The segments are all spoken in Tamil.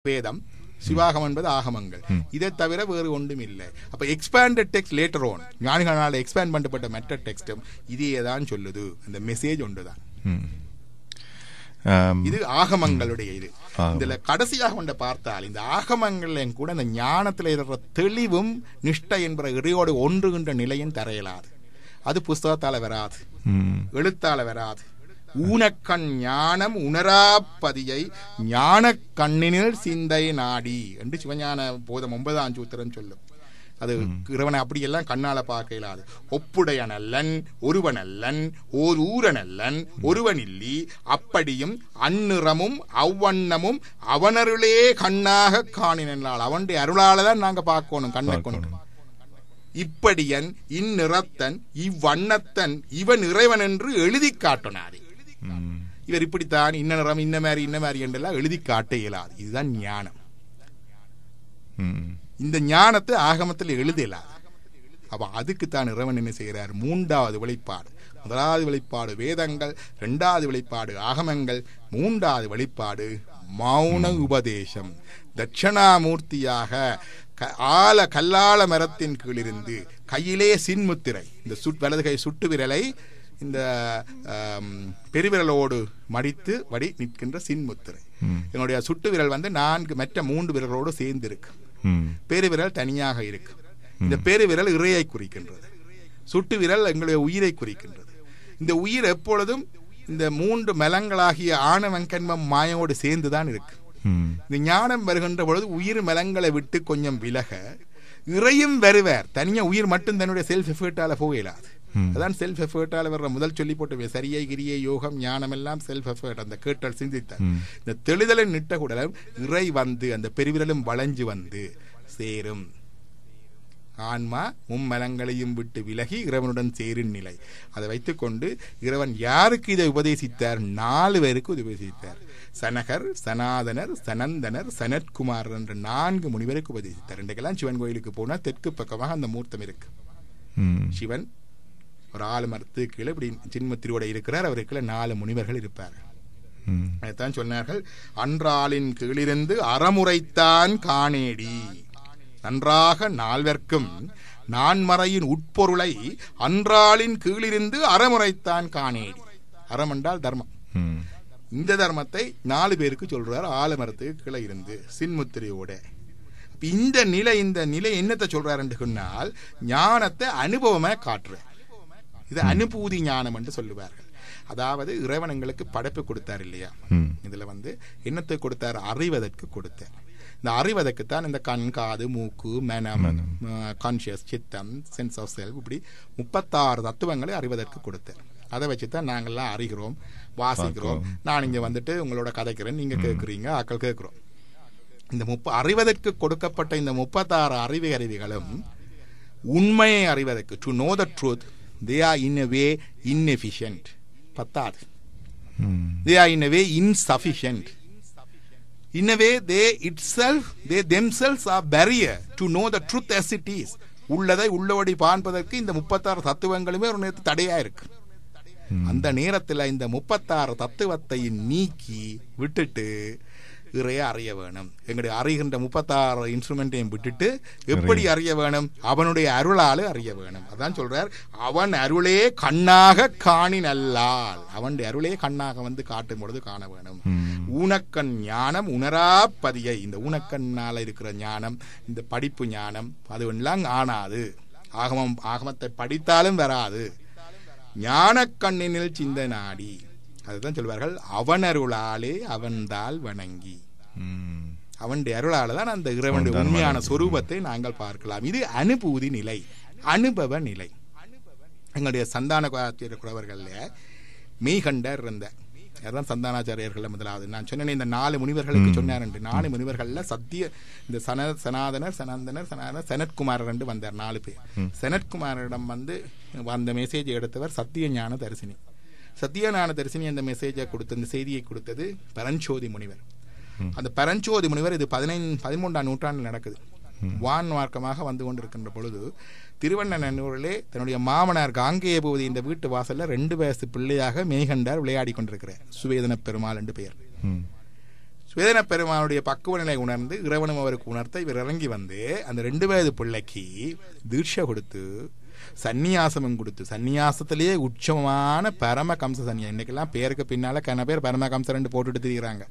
வேதம், சிவாகம் என்பது ஆகமங்கள். இதை தவிர வேறு ஒன்றும் இல்லை. அப்ப எக்ஸ்பேண்டட் டெக்ஸ்ட் லேட்டர் ஓன் ஞானிகளால் எக்ஸ்பேண்ட் பண்ணப்பட்ட மெட்ட டெக்ஸ்டும் இதையே தான் சொல்லுது. அந்த மெசேஜ் ஒன்றுதான். இது ஆகமங்களுடைய இது. இதுல கடைசியாக கொண்ட பார்த்தால் இந்த ஆகமங்கள்ல கூட இந்த ஞானத்தில் இருக்கிற தெளிவும் நிஷ்டை என்ற இறையோடு ஒன்றுகின்ற நிலையும் தரையலாது. அது புஸ்தகத்தால வராது, எழுத்தால வராது. ஊனக்கண் ஞானம் உணராப்பதியை ஞான கண்ணினில் சிந்தை நாடி என்று சிவஞான போதம் 9ஆம் சூத்திரம் சொல்லும். அது இறைவனை அப்படியெல்லாம் கண்ணால பார்க்க இயலாது. ஒப்புடைய நல்லன் ஒருவனல்லன் ஓர் ஊரனல்லன் ஒருவன் இல்லி அப்படியும் அந்நிறமும் அவ்வண்ணமும் அவனருளே கண்ணாக காணினால் அவனுடைய அருளாலதான் நாங்க பார்க்கணும் கண்ணை கொண்டு. இப்படியன் இந்நிறத்தன் இவ்வண்ணத்தன் இவன் இறைவன் என்று எழுதி காட்டினாரே. இவர் இப்படித்தான் இன்ன நிறம் இன்ன மாதிரி என்றெல்லாம் எழுதி காட்ட இயலாது. இதுதான் ஞானம். இந்த ஞானத்தை ஆகமத்தில் எழுதலாது. அப்ப அதுக்குத்தான் இறைவன் என்ன செய்கிறார்? 3வது வெளிப்பாடு. 1வது வெளிப்பாடு வேதங்கள், 2வது வெளிப்பாடு ஆகமங்கள், 3வது வெளிப்பாடு மௌன உபதேசம். தட்சணாமூர்த்தியாக கல்லால மரத்தின் கீழிருந்து கையிலே சின்முத்திரை, இந்த வலது கை சுட்டு விரலை இந்த பெருவிரலோடு மடித்து வடி நிற்கின்ற சின்முத்திரை. என்னுடைய சுட்டு விரல் மற்ற 3 விரலோடு சேர்ந்து இருக்கு. பெருவிரல் தனியாக இருக்கு. இந்த பெருவிரல் இறையை குறிக்கின்றது. சுட்டு விரல் எங்களுடைய உயிரை குறிக்கின்றது. இந்த உயிர் எப்பொழுதும் இந்த 3 மலங்களாகிய ஆணவம் கண்மம் மாயோடு சேர்ந்துதான் இருக்கு. இந்த ஞானம் வருகின்ற பொழுது உயிர் மலங்களை விட்டு கொஞ்சம் விலக இறையும் வருவார். தனியா உயிர் மட்டும் தன்னுடைய செல்ஃப் எஃபர்ட்டால போகலாது. அதான் செல்ஃப் எஃபர்ட்டால வர்ற முதல் சொல்லி போட்டு சரியை கிரியை யோகம் ஞானம் எல்லாம் செல்ஃப் எஃபர்ட். அந்த கேட்டல் சிந்தித்தார். இந்த தெளிதலின் நிட்ட கூடலும் இறை அந்த பெருவிரலும் வளைஞ்சு சேரும். ஆன்மா மும்மலங்களையும் விட்டு விலகி இறைவனுடன் சேரும் நிலை. அதை வைத்துக்கொண்டு இறைவன் யாருக்கு இதை உபதேசித்தார்? 4 பேருக்கு உபதேசித்தார். சனகர், சனாதனர், சனந்தனர், சனத்குமார் என்ற 4 முனிவருக்கு உபதேசித்தார். இன்றைக்கெல்லாம் சிவன் கோயிலுக்கு போனா தெற்கு பக்கமாக அந்த மூர்த்தம் இருக்கு. சிவன் ஒரு ஆலமரத்து கீழே இப்படி சின்மத்திரோட இருக்கிறார். அவருக்குள்ள 4 முனிவர்கள் இருப்பார்கள். அதைத்தான் சொன்னார்கள், அன்றாளின் கீழிருந்து அறமுறைத்தான் காணேடி. நன்றாக 4 நான்மறையின் உட்பொருளை அன்றாளின் கீழிருந்து அறமுறைத்தான் காணேடி. அறம் என்றால் தர்மம். இந்த தர்மத்தை 4 பேருக்கு சொல்றார். ஆலமரத்துக்கு கீழே இருந்து சின்முத்திரையோட. இந்த நிலை என்னத்தை சொல்றாரு என்று சொன்னால் ஞானத்தை அனுபவமா காட்டுறார். இது அனுபூதி ஞானம் என்று சொல்லுவார்கள். அதாவது இறைவன் எங்களுக்கு படைப்பு கொடுத்தார் இல்லையா? இதுல என்னத்தை கொடுத்தார்? அறிவதற்கு கொடுத்தார். இந்த அறிவதற்குத்தான் இந்த கண், காது, மூக்கு, மனம், கான்சியஸ், சித்தம், சென்ஸ் ஆஃப் செல்ஃப், இப்படி 36 தத்துவங்களை அறிவதற்கு கொடுத்தார். அதை வச்சுதான் நாங்கள்லாம் அறிகிறோம், வாசிக்கிறோம். நான் இங்க உங்களோட கதைக்கிறேன், நீங்க கேட்குறீங்க, ஆக்கள் கேட்கிறோம். இந்த அறிவதற்கு கொடுக்கப்பட்ட இந்த 36 அறிவுகளும் உண்மையை அறிவதற்கு, to know the truth, they are in a way inefficient. பத்தாது. They are in a way insufficient. In a way they themselves are barrier to know the truth as it is. உள்ளதை உள்ளபடி பார்ப்பதற்கு இந்த 36 தத்துவங்களுமே ஒரு நேரத்து தடையா இருக்கு. அந்த நேரத்தில் இந்த 36 தத்துவத்தை நீக்கி விட்டுட்டு இறைய அறிய வேணும். எங்களுடைய அறிகின்ற 36 இன்ஸ்ட்ருமெண்டையும் விட்டுட்டு எப்படி அறிய வேணும்? அவனுடைய அருளாலே அறிய வேணும். அதான் சொல்றார், அவன் அருளே கண்ணாக காணினல்லால். அவனுடைய அருளே கண்ணாக காட்டும் பொழுது காண வேணும். ஊனக்கண் ஞானம் உணராப்பதியை. இந்த ஊனக்கண்ணால இருக்கிற ஞானம், இந்த படிப்பு ஞானம், அது எல்லாம் ஆனாது. ஆகமத்தை படித்தாலும் வராது. ஞான கண்ணினில் சிந்த நாடி. அதுதான் சொல்வார்கள், அவன் அருளாலே அவன்தால் வணங்கி. அவனுடைய அருளால தான் அந்த இறைவனுடைய உண்மையான சொரூபத்தை நாங்கள் பார்க்கலாம். இது அனுபூதி நிலை, அனுபவ நிலை. எங்களுடைய சந்தான குறவர்கள் மெய்கண்டர் இருந்த சந்தானாச்சாரியர்கள் முதலாவது. நான் சொன்னேன், இந்த 4 முனிவர்களுக்கு சொன்னார். 4 முனிவர்கள்ல சத்திய இந்த சனாதனர், சனந்தனர், சனத்குமாரர் என்று வந்தார். 4 பேர். சனத்குமாரிடம் அந்த மெசேஜ் எடுத்தவர் சத்திய ஞான தரிசினி. சத்தியஞான தரிசினி அந்த மெசேஜை கொடுத்த, இந்த செய்தியை கொடுத்தது பரஞ்சோதி முனிவர். அந்த பரஞ்சோதி முனிவர் இது 13ஆம் நூற்றாண்டில் நடக்குது. வான் மார்க்கமாக வந்து கொண்டிருக்கின்ற பொழுது திருவண்ணூரிலே தன்னுடைய மாமனார் காங்கேய பூதி இந்த வீட்டு வாசல்ல 2 வயசு பிள்ளையாக மெய்கண்டார் விளையாடி கொண்டிருக்கிறார். சுவேதன பெருமாள் என்று பெயர். சுவேதன பெருமானுடைய பக்குவ நிலை உணர்ந்து இறைவனும் அவருக்கு உணர்த்த இவர் இறங்கி வந்து அந்த 2 வயது பிள்ளைக்கு தீட்சை கொடுத்து சந்நியாசமும் கொடுத்து, சந்நியாசத்திலேயே உச்சமான பரம கம்ச சன்னியாசம். இன்னைக்கெல்லாம் பேருக்கு பின்னால கன பேர் பரம கம்சர் போட்டுட்டு திரிகிறாங்க.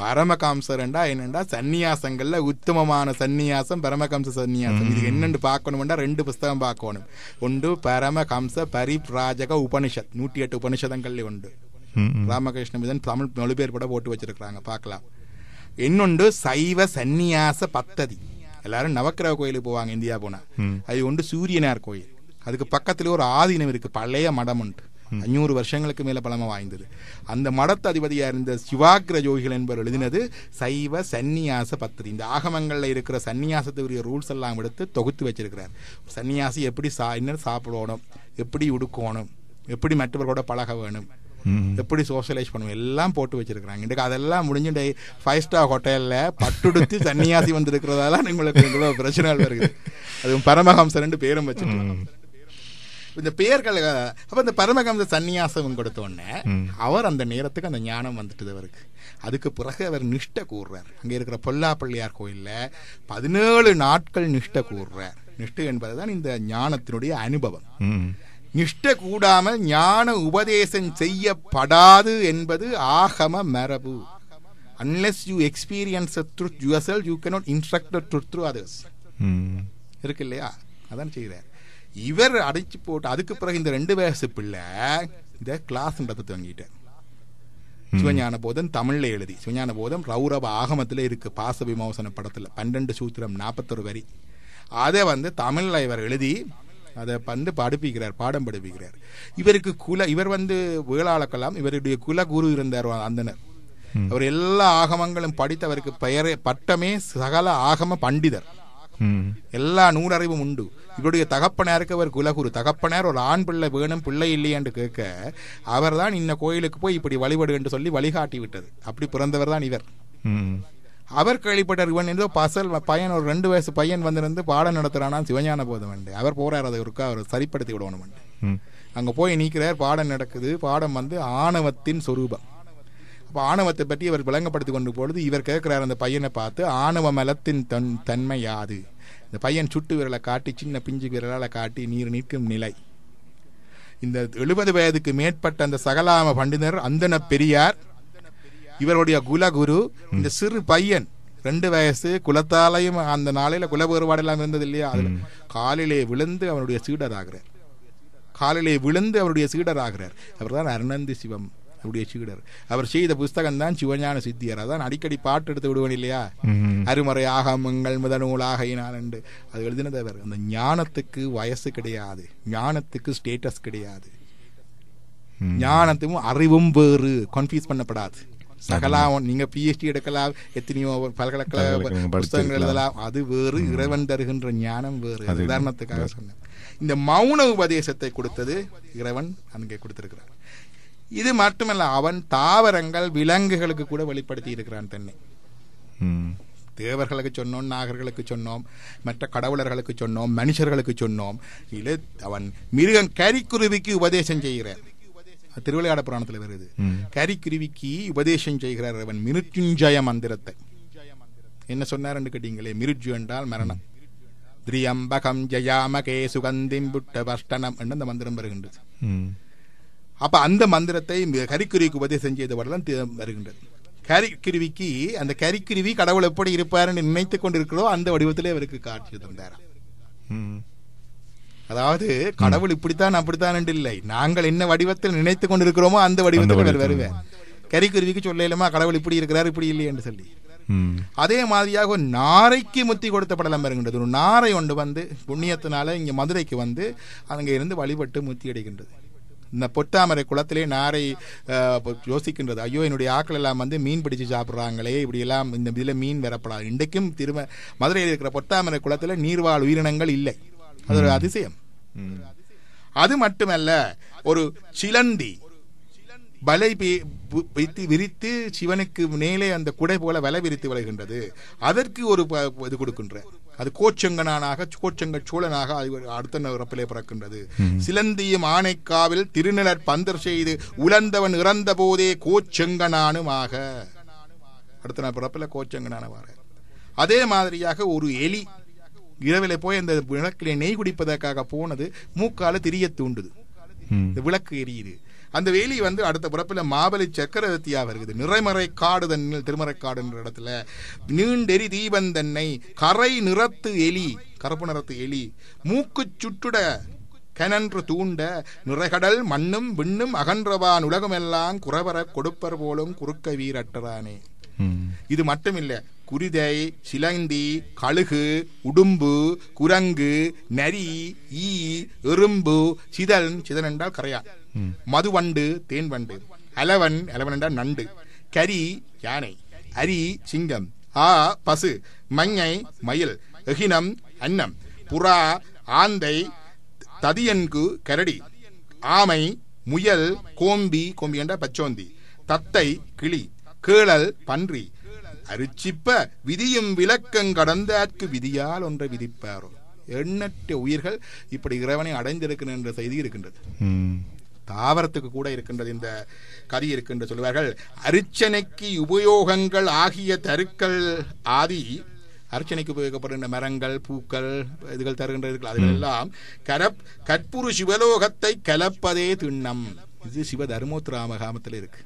பரமகாம்சரண்டா என்னண்டா சன்னியாசங்கள்ல உத்தமமான சன்னியாசம் பரமகம்ச சன்னியாசம். இது என்னன்னு பார்க்கணும்டா 2 புஸ்தகம் பார்க்கணும். ஒன்று பரமகம்ச பரிப்ராஜக உபனிஷத், 108 உபனிஷதங்கள்ல உண்டு. ராமகிருஷ்ண மிதன் தமிழ் மொழிபெயர்ப்பட போட்டு வச்சிருக்காங்க, பார்க்கலாம். இன்னொன்று சைவ சந்நியாச பத்ததி. எல்லாரும் நவக்கிரக கோயிலுக்கு போவாங்க இந்தியா போனா. அது ஒன்று சூரியனார் கோயில். அதுக்கு பக்கத்துல ஒரு ஆதீனம் இருக்கு, பழைய மடம் உண்டு, 500 வருஷங்களுக்கு மேல பழமை வாய்ந்தது. அந்த மடத்து அதிபதியா இருந்த சிவாகிர ஜோகிகள் என்பவர் எழுதினது சைவ சந்நியாச பத்ததி. இந்த ஆகமங்கள்ல இருக்கிற சன்னியாசத்துக்குரிய ரூல்ஸ் எல்லாம் எடுத்து தொகுத்து வச்சிருக்கிறார். சன்னியாசி எப்படி என்ன சாப்பிடணும், எப்படி உடுக்கணும், எப்படி மற்றவர்களோட பழக வேணும், எப்படி சோசியலைஸ் பண்ணுவோம் எல்லாம் போட்டு வச்சிருக்கிறாங்க. இன்றைக்கு அதெல்லாம் முடிஞ்சு 5 ஸ்டார் ஹோட்டல்ல பட்டுடுத்து சன்னியாசி வந்திருக்கிறதால உங்களுக்கு இவ்வளவு பிரச்சனைகள் வருது. அது பரமஹம்சர் பேரும் வச்சுட்டு இந்த பெயர்கள். அப்ப இந்த பரமஹம்ச சன்னியாசம் கொடுத்த உடனே அவர் அந்த நேரத்துக்கு அந்த ஞானம் வந்துட்டு அவருக்கு. அதுக்கு பிறகு அவர் நிஷ்டை கூறுறார். அங்க இருக்கிற பொல்லாப்பள்ளியார் கோயில்ல 17 நாட்கள் நிஷ்டை கூறுறார். நிஷ்டை என்பதுதான் இந்த ஞானத்தினுடைய அனுபவம். நிஷ்டை கூடாமல் ஞான உபதேசம் செய்யப்படாது என்பது ஆகம மரபு. Unless you experience a truth yourself, you cannot instruct the truth through others. இருக்கு இல்லையா? அதான் செய்கிறார் இவர். அடைச்சு போட்டு அதுக்கு பிறகு இந்த 2 வயசு பிள்ளை இந்த கிளாஸ் நடத்த வாங்கிட்டார். சிவஞான போதம் தமிழ்ல எழுதி, சிவஞான போதம் ரௌரவ ஆகமத்துல இருக்கு, பாச விமோசன படத்துல 12 சூத்திரம் 41 வரி. அதை தமிழ்ல இவர் எழுதி அதை படிப்பிக்கிறார், பாடம் படிப்பிக்கிறார். இவருக்கு இவர் வேளாளக்கலாம், இவருடைய குல குரு இருந்தார் அந்தனர். அவர் எல்லா ஆகமங்களும் படித்து அவருக்கு பெயரே பட்டமே சகல ஆகம பண்டிதர். எல்லா நூலறிவும் உண்டு. இவருடைய தகப்பனாருக்கு அவர் குலகுரு. தகப்பனார் ஒரு ஆண் பிள்ளை வேணும், பிள்ளை இல்லையான்னு கேட்க அவர் தான் இந்த கோயிலுக்கு போய் இப்படி வழிபடு என்று சொல்லி வழிகாட்டி விட்டது. அப்படி பிறந்தவர் தான் இவர். அவர் கேள்விப்பட்டார் இவன் ஏதோ பசல் பையன், ஒரு 2 வயசு பையன் வந்திருந்து பாடம் நடத்துறானா சிவஞான போதம். அவர் போறார், அதை ஒருக்கா அவர் சரிப்படுத்தி விடணும். அங்க போய் நீக்கிறார், பாடம் நடக்குது. பாடம் ஆணவத்தின் சொரூபம். அப்ப ஆணவத்தை பற்றி அவர் விளங்கப்படுத்தி கொண்டு பொழுது இவர் கேட்கிறார் அந்த பையனை பார்த்து, ஆணவ மலத்தின் தன்மை யாது? இந்த பையன் சுட்டு விரலை காட்டி, சின்ன பிஞ்சு விரலால காட்டி நீர் நிற்கும் நிலை. இந்த 70 வயதுக்கு மேற்பட்ட அந்த சகலாம பண்டிதர் அந்தன பெரியார், இவருடைய குலகுரு. இந்த சிறு பையன் 2 வயசு, குலத்தாலையும் அந்த நாளையில குல வேறுபாடு எல்லாம் இருந்தது இல்லையா, அதுல காலிலே விழுந்து அவருடைய சீடராகிறார். காலிலே விழுந்து அவருடைய சீடராகிறார். அவர் தான் அருணந்தி சிவம் அவருடைய சீடர். அவர் செய்த புஸ்தகம் தான் சிவஞான சித்தியார். அதான் அடிக்கடி பாட்டு எடுத்து விடுவேன் இல்லையா, அருமறை ஆகமங்கள் முதநூலாகினான் என்று. அது எழுதினது அவர். அந்த ஞானத்துக்கு வயசு கிடையாது, ஞானத்துக்கு ஸ்டேட்டஸ் கிடையாது. ஞானத்துக்கும் அறிவும் வேறு, கன்ஃபியூஸ் பண்ணப்படாது. சகலாம் நீங்க PhD எடுக்கலாம், எத்தனையோ பல்கலைக்கழக புத்தகங்கள் எழுதலாம், அது வேறு. இறைவன் தருகின்ற ஞானம் வேறு. உதாரணத்துக்காக சொன்னேன். இந்த மௌன உபதேசத்தை கொடுத்தது இறைவன் அங்கே கொடுத்திருக்கிறார். இது மட்டுமல்ல, அவன் தாவரங்கள் விலங்குகளுக்கு கூட வெளிப்படுத்தி இருக்கிறான் தன்னை. தேவர்களுக்கு சொன்னோம், நாகர்களுக்கு சொன்னோம், மற்ற கடவுளர்களுக்கு சொன்னோம், மனுஷர்களுக்கு சொன்னோம். இல்லை, அவன் மிருகம் கரிக்குருவிக்கு உபதேசம் செய்கிறார். திருவிளையாட புராணத்தில் வருது. கரிக்குருவிக்கு உபதேசம் செய்கிறார் அவன் மிருத்யுஞ்சய மந்திரத்தை. என்ன சொன்னார் கேட்டீங்களே, மிருத்யு என்றால் மரணம். திரியம்பகம் ஜயாமகே சுகந்திம் புட்ட பஷ்டனம் என்று அந்த மந்திரம் வருகின்றது. அப்ப அந்த மந்திரத்தை கரிக்குருவிக்கு உபதேசம் செய்தவர்கள் வருகின்றது. கரிக்குருவிக்கு அந்த கரிக்குருவி கடவுள் எப்படி இருப்பார் என்று நினைத்துக் கொண்டிருக்கிறதோ அந்த வடிவத்திலே அவருக்கு காட்சி தந்தாராம். அதாவது கடவுள் இப்படித்தான் அப்படித்தான் இல்லை, நாங்கள் என்ன வடிவத்தில் நினைத்துக் கொண்டிருக்கிறோமோ அந்த வடிவத்தில் அவர் வருவார். கரிக்குருவிக்கு சொல்லலாமா கடவுள் இப்படி இருக்கிறார் இப்படி இல்லை என்று சொல்லி. அதே மாதிரியாக ஒரு நாரைக்கு முத்தி கொடுத்த படலம் வருகின்றது. ஒரு நாரை ஒன்று புண்ணியத்தினால இங்க மதுரைக்கு அங்க இருந்து வழிபட்டு முத்தி அடைகின்றது. இந்த பொட்டாமரை குளத்திலே நாரை யோசிக்கின்றது, ஐயோ என்னுடைய ஆக்கள் எல்லாம் மீன் பிடிச்சு சாப்பிட்றாங்களே, இப்படி எல்லாம் இந்த இதுல மீன் வரப்படாது. இன்றைக்கும் மதுரையில் இருக்கிற பொட்டாமரை குளத்துல நீர்வாழ் உயிரினங்கள் இல்லை. அது ஒரு அதிசயம். அது மட்டுமல்ல, ஒரு சிலந்தி வலை விரித்து சிவனுக்கு மேலே அந்த குடை போல வலை விரித்து விளைகின்றது. அதற்கு ஒரு இது கொடுக்கின்ற, அது கோச்செங்கனாக கோச்செங்க சோழனாக அடுத்த உறப்பிலே பிறக்கின்றது. சிலந்தியும் ஆனைக்காவில் திருநிலர் பந்தர் செய்து உலர்ந்தவன் இறந்த போதே கோச்செங்கனானுமாக. அடுத்த நாள் பிறப்பில் கோச்சங்கனான வாரார். அதே மாதிரியாக ஒரு எலி இரவில போய் அந்த விளக்கிலே நெய் குடிப்பதற்காக போனது மூக்கால திரிய தூண்டுது, இந்த விளக்கு எரியுது. அந்த வேலி அடுத்த பிறப்பில் மாபலி சக்கரவர்த்தியா வருகிறது. நிறைமறை காடு தன்னில் திருமறைக்காடு என்ற இடத்துல நீண்டெறி தீபந்தன்னை கரை நிறத்து எலி, கருப்பு நிறத்து எலி மூக்கு சுட்டுட கனன்று தூண்ட நிறைகடல் மண்ணும் விண்ணும் அகன்றவான் உலகமெல்லாம் குறவர கொடுப்பர் போலும் குறுக்க வீரட்டரானே. இது மட்டுமில்லை, குருதை, சிலந்தி, கழுகு, உடும்பு, குரங்கு, நரி, ஈ, எறும்பு, சிதல், சிதல் என்றால் கரையான், மதுவண்டு, தேன்வண்டு, அலவன், அலவன் என்றால் நண்டு, கரி, யானை, அரி, சிங்கம், ஆ, பசு, மஞ்சை, மயில், எகினம், அன்னம், புறா, ஆந்தை, ததியன்கு, கரடி, ஆமை, முயல், கோம்பி, கோம்பி என்றால் பச்சோந்தி, தத்தை, கிளி, கேளல், பன்றி, அரிச்சிப்ப விதியும் விளக்கம் கடந்தாற்கு விதியால் ஒன்றை விதிப்பாரோ. எண்ணற்ற உயிர்கள் இப்படி இறைவனை அடைந்திருக்கின்ற என்ற செய்தி இருக்கின்றது. தாவரத்துக்கு கூட இருக்கின்றது இந்த கதி இருக்கின்ற சொல்வார்கள். அர்ச்சனைக்கு உபயோகங்கள் ஆகிய தருக்கள் ஆதி, அர்ச்சனைக்கு உபயோகப்படுகின்ற மரங்கள், பூக்கள், இதுகள் தருகின்ற அதுகள் எல்லாம் கற்புரு சிவலோகத்தை கலப்பதே திண்ணம். இது சிவ தர்மோத்ராமகாமத்தில் இருக்கு.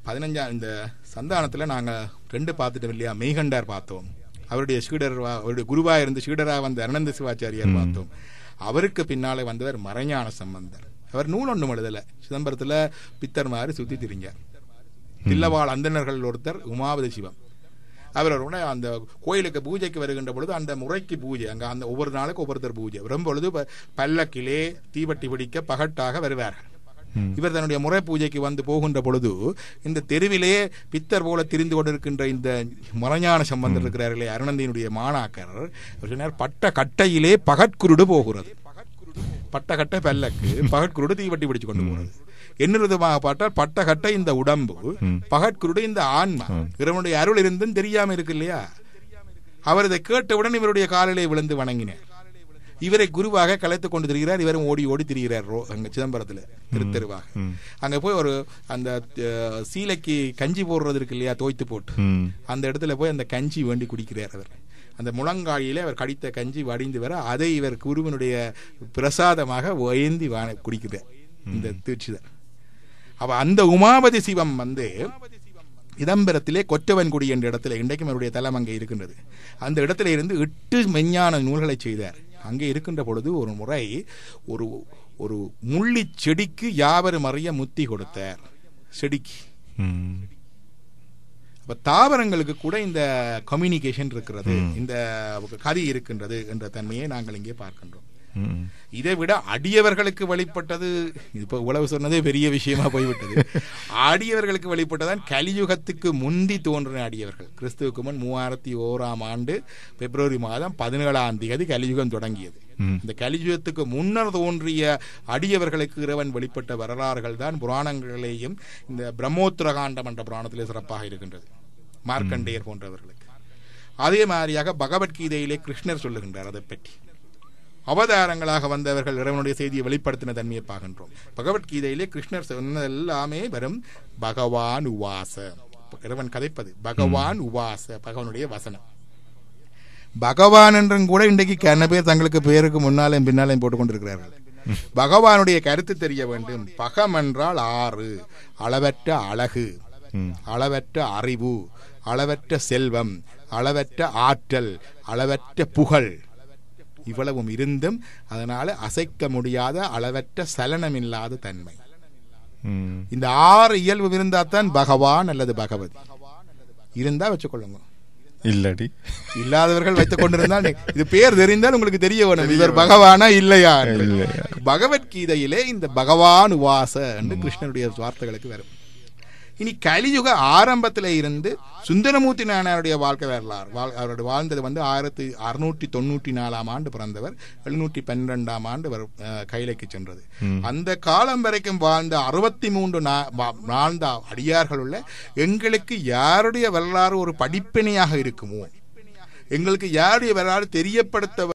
15 இந்த சந்தானத்தில் நாங்கள் 2 பார்த்துட்டோம் இல்லையா? மெய்கண்டார் பார்த்தோம், அவருடைய சீடர், அவருடைய குருவாக இருந்து சீடராக வந்த அனந்த சிவாச்சாரியார் பார்த்தோம். அவருக்கு பின்னாலே வந்தவர் மறைஞான சம்பந்தர். அவர் நூல் ஒன்றும் எழுதலை, சிதம்பரத்தில் பித்தர் மாதிரி சுற்றி திரிஞ்சார். தில்லவாள் அந்தணர்கள் ஒருத்தர் உமாபதி சிவம். அவரோட அந்த கோயிலுக்கு பூஜைக்கு வருகின்ற பொழுது அந்த முறைக்கு பூஜை, அங்கே அந்த ஒவ்வொரு நாளுக்கு ஒவ்வொருத்தர் பூஜை வரும்பொழுது பல்லக்கிலே தீவட்டி பிடிக்க பகட்டாக வருவார்கள். இவர் தன்னுடைய முறை பூஜைக்கு வந்து போகின்ற பொழுது இந்த தெருவிலே பித்தர் போல திரிந்து கொண்டிருக்கின்ற இந்த மறைஞான சம்பந்தர் இருக்கிறார்களே, அருணந்தியினுடைய மாணாக்கர், சொன்னார், பட்ட கட்டையிலே பகற்குருடு போகிறது. பட்ட கட்டை பல்லக்கு, பகற்குருடு தீவட்டி பிடிச்சு கொண்டு போகிறது. என்ன விதமாக பார்த்தால் பட்ட கட்டை இந்த உடம்பு, பகற்குருடு இந்த ஆன்மா. இவருடைய அருள் இருந்தும் தெரியாம இருக்கு இல்லையா? அவர் இதை கேட்டவுடன் இவருடைய காலிலே விழுந்து வணங்கினார். இவரை குருவாக கலைத்துக் கொண்டு திரிகிறார். இவரும் ஓடி ஓடி திரிகிறார் அங்க சிதம்பரத்துல திருத்தெருவாக. அங்க போய் ஒரு அந்த சீலைக்கு கஞ்சி போடுறது இருக்கு இல்லையா, தோய்த்து போட்டு, அந்த இடத்துல போய் அந்த கஞ்சி வேண்டி குடிக்கிறார். அவர் அந்த முழங்காயிலே அவர் கடித்த கஞ்சி வடிந்து வர அதை இவர் குருவனுடைய பிரசாதமாக ஏந்தி குடிக்கிறார் இந்த தீட்சிதர். அப்ப அந்த உமாபதி சிவம் சிதம்பரத்திலே கொற்றவன்குடி என்ற இடத்துல, இன்றைக்கும் அவருடைய தலம் அங்கே இருக்கின்றது. அந்த இடத்துல இருந்து 8 மெஞ்ஞான நூல்களை செய்தார். அங்கே இருக்கின்ற பொழுது ஒரு முறை ஒரு ஒரு முள்ளி செடிக்கு யாவரும் அறிய முத்தி கொடுத்தார். செடிக்கு அப்ப தாவரங்களுக்கு கூட இந்த கம்யூனிகேஷன் இருக்கிறது, இந்த கதி இருக்கின்றது என்ற தன்மையை நாங்கள் இங்கே பார்க்கின்றோம். இதை விட அடியவர்களுக்கு வெளிப்பட்டது, இப்ப உழவு சொன்னதே பெரிய விஷயமா போய்விட்டது. அடியவர்களுக்கு வெளிப்பட்டதான் கலியுகத்துக்கு முந்தி தோன்றின அடியவர்கள். கிறிஸ்துவுக்கு முன் 3001ஆம் ஆண்டு பிப்ரவரி மாதம் 17ஆம் தேதி கலியுகம் தொடங்கியது. இந்த கலியுகத்துக்கு முன்னர் தோன்றிய அடியவர்களுக்கு இறைவன் வெளிப்பட்ட வரலாறுகள் தான் புராணங்களிலேயும் இந்த பிரம்மோத்திரகாண்டம் என்ற புராணத்திலே சிறப்பாக இருக்கின்றது, மார்க்கண்டேயர் போன்றவர்களுக்கு. அதே மாதிரியாக பகவத்கீதையிலே கிருஷ்ணர் சொல்லுகின்றார். அதை பற்றி அவதாரங்களாக வந்தவர்கள் இறைவனுடைய செய்தியை வெளிப்படுத்தின தன்மையை பார்க்கின்றோம். பகவத்கீதையிலே கிருஷ்ணர் சொன்னது எல்லாமே வரும் பகவான் உவாச, இறைவன் கதைப்பது பகவான் உவாச, பகவானுடைய வசனம். பகவான் என்றும் கூட இன்றைக்கு கன பேர் தங்களுக்கு பேருக்கு முன்னாலேயும் பின்னாலேயும் போட்டுக் கொண்டிருக்கிறார்கள். பகவானுடைய கருத்து தெரிய வேண்டும். பகம் என்றால் 6, அளவற்ற அழகு, அளவற்ற அறிவு, அளவற்ற செல்வம், அளவற்ற ஆற்றல், அளவற்ற புகழ், இவ்வளவும் இருந்தும் அதனால அசைக்க முடியாத அளவற்ற சலனம் இல்லாத தன்மை. இந்த 6 இயல்பு இருந்தால்தான் பகவான் அல்லது பகவதி. இருந்தா வச்சுக்கொள்ளுங்க, இல்லடி இல்லாதவர்கள் வைத்துக் கொண்டிருந்தால் இது பேர் தெரிந்தால் உங்களுக்கு தெரிய வேணும் இவர் பகவானா இல்லையா. பகவத்கீதையிலே இந்த பகவான் உவாச என்று கிருஷ்ணனுடைய வார்த்தைகளுக்கு வரும். இனி கலியுக ஆரம்பத்தில் இருந்து சுந்தரமூர்த்தி நாயனாருடைய வாழ்க்கை வரலாறு. அவருடைய வாழ்ந்தது 1694ஆம் ஆண்டு பிறந்தவர், 712ஆம் ஆண்டு கைலைக்கு சென்றது. அந்த காலம் வரைக்கும் வாழ்ந்த 63 வாழ்ந்த அடியார்கள் உள்ள எங்களுக்கு யாருடைய வரலாறு ஒரு படிப்பினையாக இருக்குமோ, எங்களுக்கு யாருடைய வரலாறு தெரியப்படுத்த